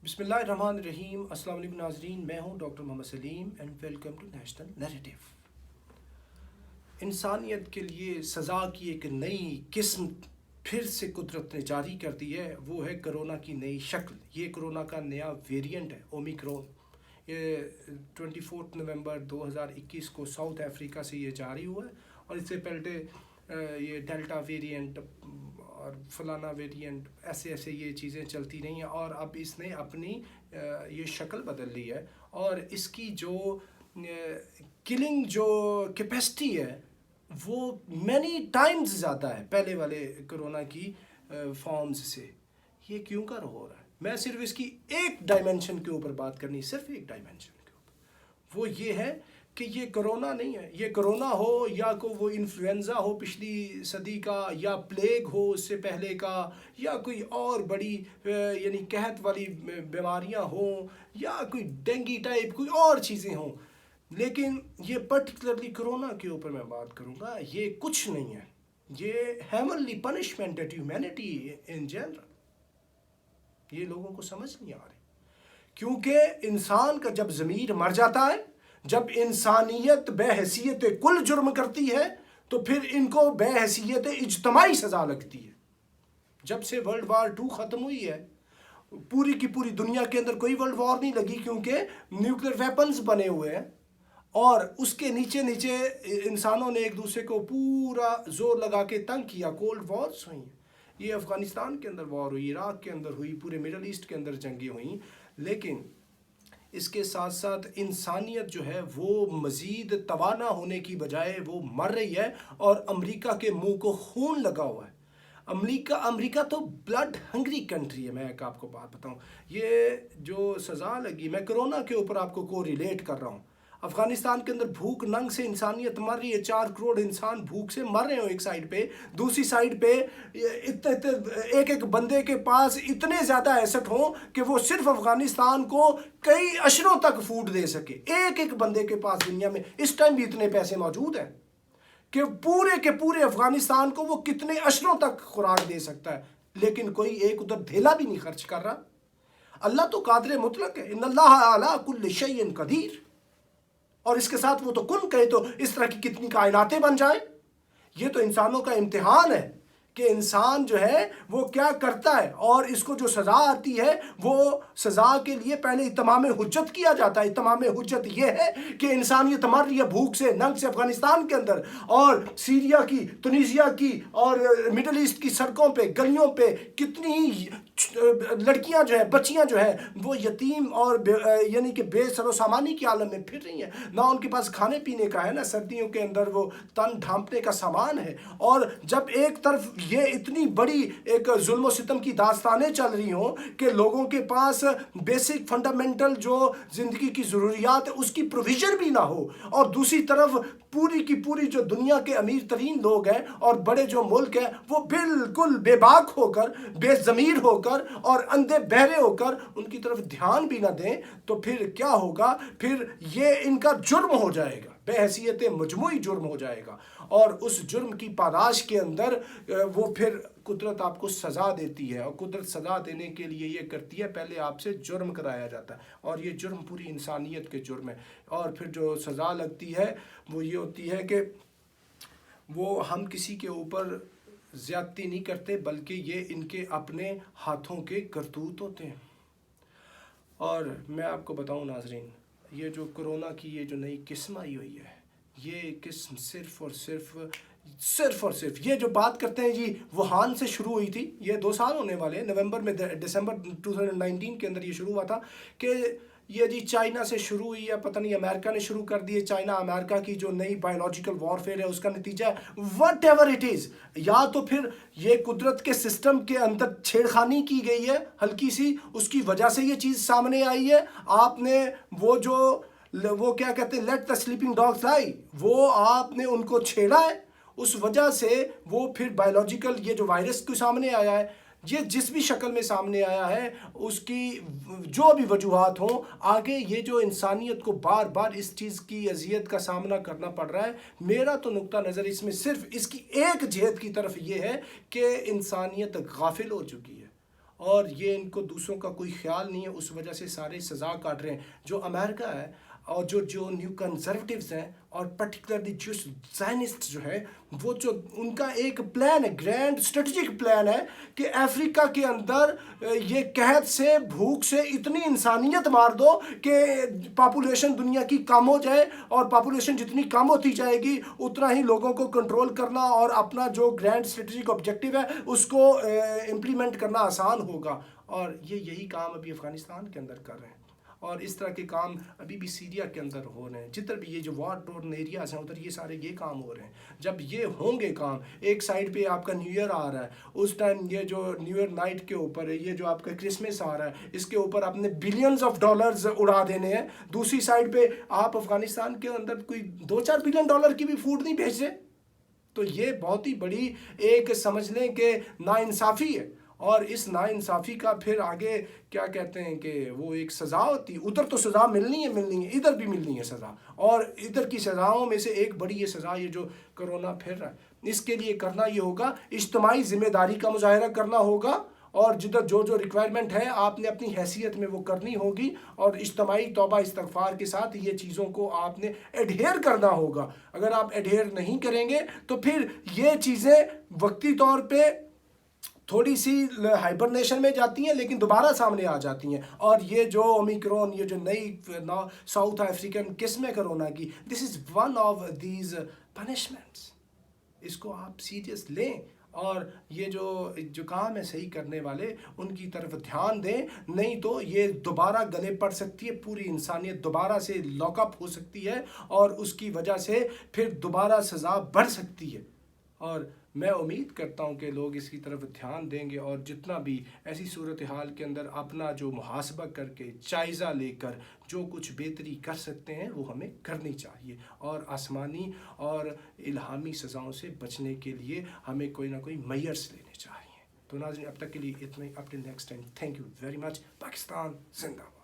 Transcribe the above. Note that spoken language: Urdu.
بسم اللہ الرحمن الرحیم۔ السلام علیکم ناظرین، میں ہوں doctor Mohammad Salim and welcome to national narrative. انسانیت کے لیے سزا کی ایک نئی قسم پھر سے قدرت نے جاری کر دی ہے، وہ ہے کرونا کی نئی شکل۔ یہ کرونا کا نیا ویریئنٹ ہے اومیکرون۔ یہ 24 نومبر 2021 کو ساؤتھ افریقہ سے یہ جاری ہوا ہے، اور اس سے پہلے یہ ڈیلٹا ویریئنٹ اور فلانا ویریئنٹ ایسے یہ چیزیں چلتی رہی ہیں، اور اب اس نے اپنی یہ شکل بدل لی ہے، اور اس کی جو کلنگ جو کیپیسٹی ہے وہ مینی ٹائمز زیادہ ہے پہلے والے کرونا کی فارمز سے۔ یہ کیوں کر ہو رہا ہے؟ میں صرف اس کی ایک ڈائمنشن کے اوپر بات کرنی، صرف ایک ڈائمنشن کے اوپر، وہ یہ ہے کہ یہ کرونا نہیں ہے۔ یہ کرونا ہو یا وہ انفلوئنزا ہو پچھلی صدی کا، یا پلیگ ہو اس سے پہلے کا، یا کوئی اور بڑی یعنی قحط والی بیماریاں ہوں، یا کوئی ڈینگی ٹائپ کوئی اور چیزیں ہوں، لیکن یہ پرٹیکولرلی کرونا کے اوپر میں بات کروں گا۔ یہ کچھ نہیں ہے، یہ heavenly punishment at humanity in general. یہ لوگوں کو سمجھ نہیں آ رہی، کیونکہ انسان کا جب ضمیر مر جاتا ہے، جب انسانیت بے حیثیت کل جرم کرتی ہے، تو پھر ان کو بے حیثیت اجتماعی سزا لگتی ہے۔ جب سے ورلڈ وار 2 ختم ہوئی ہے، پوری کی پوری دنیا کے اندر کوئی ورلڈ وار نہیں لگی، کیونکہ نیوکلیر ویپنز بنے ہوئے ہیں، اور اس کے نیچے انسانوں نے ایک دوسرے کو پورا زور لگا کے تنگ کیا۔ کولڈ وارز ہوئی ہیں، یہ افغانستان کے اندر وار ہوئی، عراق کے اندر ہوئی، پورے مڈل ایسٹ کے اندر جنگیں ہوئیں، لیکن اس کے ساتھ ساتھ انسانیت جو ہے وہ مزید توانا ہونے کی بجائے وہ مر رہی ہے، اور امریکہ کے منہ کو خون لگا ہوا ہے۔ امریکہ تو بلڈ ہنگری کنٹری ہے۔ میں ایک آپ کو بات بتاؤں، یہ جو سزا لگی، میں کرونا کے اوپر آپ کو ریلیٹ کر رہا ہوں۔ افغانستان کے اندر بھوک ننگ سے انسانیت مر رہی ہے، 4 کروڑ انسان بھوک سے مر رہے ہوں ایک سائڈ پہ، دوسری سائڈ پہ ایک بندے کے پاس اتنے زیادہ ایسٹ ہوں کہ وہ صرف افغانستان کو کئی اشروں تک فوڈ دے سکے۔ ایک بندے کے پاس دنیا میں اس ٹائم بھی اتنے پیسے موجود ہیں کہ پورے کے پورے افغانستان کو وہ کتنے اشروں تک خوراک دے سکتا ہے، لیکن کوئی ایک ادھر دھیلا بھی نہیں خرچ کر رہا۔ اللہ تو قادر مطلق ہے، ان اللہ علی کل شیء قدیر، اور اس کے ساتھ وہ تو کن کہے تو اس طرح کی کتنی کائناتیں بن جائیں۔ یہ تو انسانوں کا امتحان ہے کہ انسان جو ہے وہ کیا کرتا ہے، اور اس کو جو سزا آتی ہے وہ سزا کے لیے پہلے اتمام حجت کیا جاتا ہے۔ اتمام حجت یہ ہے کہ انسانیت مر رہی ہے بھوک سے ننگ سے افغانستان کے اندر، اور سیریا کی، تنیزیا کی، اور مڈل ایسٹ کی سڑکوں پہ گلیوں پہ کتنی لڑکیاں جو ہے، بچیاں جو ہے وہ یتیم اور یعنی کہ بے سر و سامانی کی عالم میں پھر رہی ہیں۔ نہ ان کے پاس کھانے پینے کا ہے، نہ سردیوں کے اندر وہ تن ڈھانپنے کا سامان ہے۔ اور جب ایک طرف یہ اتنی بڑی ایک ظلم و ستم کی داستانیں چل رہی ہوں کہ لوگوں کے پاس بیسک فنڈامنٹل جو زندگی کی ضروریات ہے اس کی پروویژن بھی نہ ہو، اور دوسری طرف پوری کی پوری جو دنیا کے امیر ترین لوگ ہیں اور بڑے جو ملک ہیں وہ بالکل بے باک ہو کر، بے ضمیر ہو کر اور اندھے بہرے ہو کر ان کی طرف دھیان بھی نہ دیں، تو پھر کیا ہوگا؟ پھر یہ ان کا جرم ہو جائے گا، بے حیثیت مجموعی جرم ہو جائے گا، اور اس جرم کی پاداش کے اندر وہ پھر قدرت آپ کو سزا دیتی ہے، اور قدرت سزا دینے کے لیے یہ کرتی ہے پہلے آپ سے جرم کرایا جاتا ہے، اور یہ جرم پوری انسانیت کے جرم ہے، اور پھر جو سزا لگتی ہے وہ یہ ہوتی ہے کہ وہ ہم کسی کے اوپر زیادتی نہیں کرتے، بلکہ یہ ان کے اپنے ہاتھوں کے کرتوت ہوتے ہیں۔ اور میں آپ کو بتاؤں ناظرین، یہ جو کرونا کی یہ جو نئی قسم آئی ہوئی ہے، یہ قسم صرف اور صرف یہ جو بات کرتے ہیں جی ووہان سے شروع ہوئی تھی، یہ 2 سال ہونے والے ہیں، نومبر میں دسمبر 2019 کے اندر یہ شروع ہوا تھا کہ یہ جی چائنا سے شروع ہوئی ہے، پتہ نہیں امریکہ نے شروع کر دی ہے، چائنا امریکہ کی جو نئی بایولوجیکل وارفیئر ہے اس کا نتیجہ ہے وٹ ایور اٹ از، یا تو پھر یہ قدرت کے سسٹم کے اندر چھیڑخانی کی گئی ہے ہلکی سی، اس کی وجہ سے یہ چیز سامنے آئی ہے۔ آپ نے وہ کیا کہتے ہیں لیٹ دا سلیپنگ ڈاگس لائی، وہ آپ نے ان کو چھیڑا ہے، اس وجہ سے وہ پھر بایولوجیکل یہ جو وائرس کو سامنے آیا ہے، یہ جس بھی شکل میں سامنے آیا ہے، اس کی جو بھی وجوہات ہوں، آگے یہ جو انسانیت کو بار بار اس چیز کی اذیت کا سامنا کرنا پڑ رہا ہے، میرا تو نقطہ نظر اس میں صرف اس کی ایک جہت کی طرف یہ ہے کہ انسانیت غافل ہو چکی ہے، اور یہ ان کو دوسروں کا کوئی خیال نہیں ہے، اس وجہ سے سارے سزا کاٹ رہے ہیں. جو امریکہ ہے اور جو نیو کنزرویٹیوز ہیں اور پرٹیکولرلی جو زائنسٹ جو ہے، وہ جو ان کا ایک پلان ہے، گرینڈ اسٹریٹجک پلان ہے کہ افریقہ کے اندر یہ قحط سے، بھوک سے اتنی انسانیت مار دو کہ پاپولیشن دنیا کی کم ہو جائے، اور پاپولیشن جتنی کم ہوتی جائے گی اتنا ہی لوگوں کو کنٹرول کرنا اور اپنا جو گرینڈ اسٹریٹجک آبجیکٹیو ہے اس کو امپلیمنٹ کرنا آسان ہوگا. اور یہی کام ابھی افغانستان کے اندر کر رہے ہیں، اور اس طرح کے کام ابھی بھی سیریا کے اندر ہو رہے ہیں. جدھر بھی یہ جو وار ٹورن ایریاز ہیں ادھر یہ سارے یہ کام ہو رہے ہیں. جب یہ ہوں گے کام، ایک سائڈ پہ آپ کا نیو ایئر آ رہا ہے، اس ٹائم یہ جو نیو ایئر نائٹ کے اوپر ہے، یہ جو آپ کا کرسمس آ رہا ہے، اس کے اوپر آپ نے بلینز آف ڈالرز اڑا دینے ہیں. دوسری سائڈ پہ آپ افغانستان کے اندر کوئی $2-4 بلین کی بھی فوڈ نہیں بھیج رہے. تو یہ بہت ہی بڑی ایک سمجھ لیں کہ ناانصافی ہے. اور اس ناانصافی کا پھر آگے کیا کہتے ہیں کہ وہ ایک سزا ہوتی ہے. ادھر تو سزا ملنی ہے، ادھر بھی ملنی ہے سزا. اور ادھر کی سزاؤں میں سے ایک بڑی یہ سزا، یہ جو کرونا پھر رہا ہے، اس کے لیے کرنا یہ ہوگا، اجتماعی ذمہ داری کا مظاہرہ کرنا ہوگا، اور جدھر جو ریکوائرمنٹ ہے آپ نے اپنی حیثیت میں وہ کرنی ہوگی، اور اجتماعی توبہ استغفار کے ساتھ یہ چیزوں کو آپ نے ایڈہیئر کرنا ہوگا. اگر آپ ایڈہیئر نہیں کریں گے تو پھر یہ چیزیں وقتی طور پہ تھوڑی سی ہائبرنیشن میں جاتی ہیں لیکن دوبارہ سامنے آ جاتی ہیں. اور یہ جو اومیکرون، یہ جو نئی ساؤتھ افریقن قسم ہے کرونا کی، this is one of these punishments. اس کو آپ سیریس لیں، اور یہ جو کام ہے صحیح کرنے والے ان کی طرف دھیان دیں. نہیں تو یہ دوبارہ گلے پڑ سکتی ہے، پوری انسانیت دوبارہ سے لاک اپ ہو سکتی ہے، اور اس کی وجہ سے پھر دوبارہ سزا بڑھ سکتی ہے. اور میں امید کرتا ہوں کہ لوگ اس کی طرف دھیان دیں گے، اور جتنا بھی ایسی صورتحال کے اندر اپنا جو محاسبہ کر کے، جائزہ لے کر جو کچھ بہتری کر سکتے ہیں وہ ہمیں کرنی چاہیے. اور آسمانی اور الہامی سزاؤں سے بچنے کے لیے ہمیں کوئی نہ کوئی میئرس لینے چاہیے. تو ناظرین اب تک کے لیے اتنا ہی. Up till next time, thank you very much. Pakistan زندہ باد.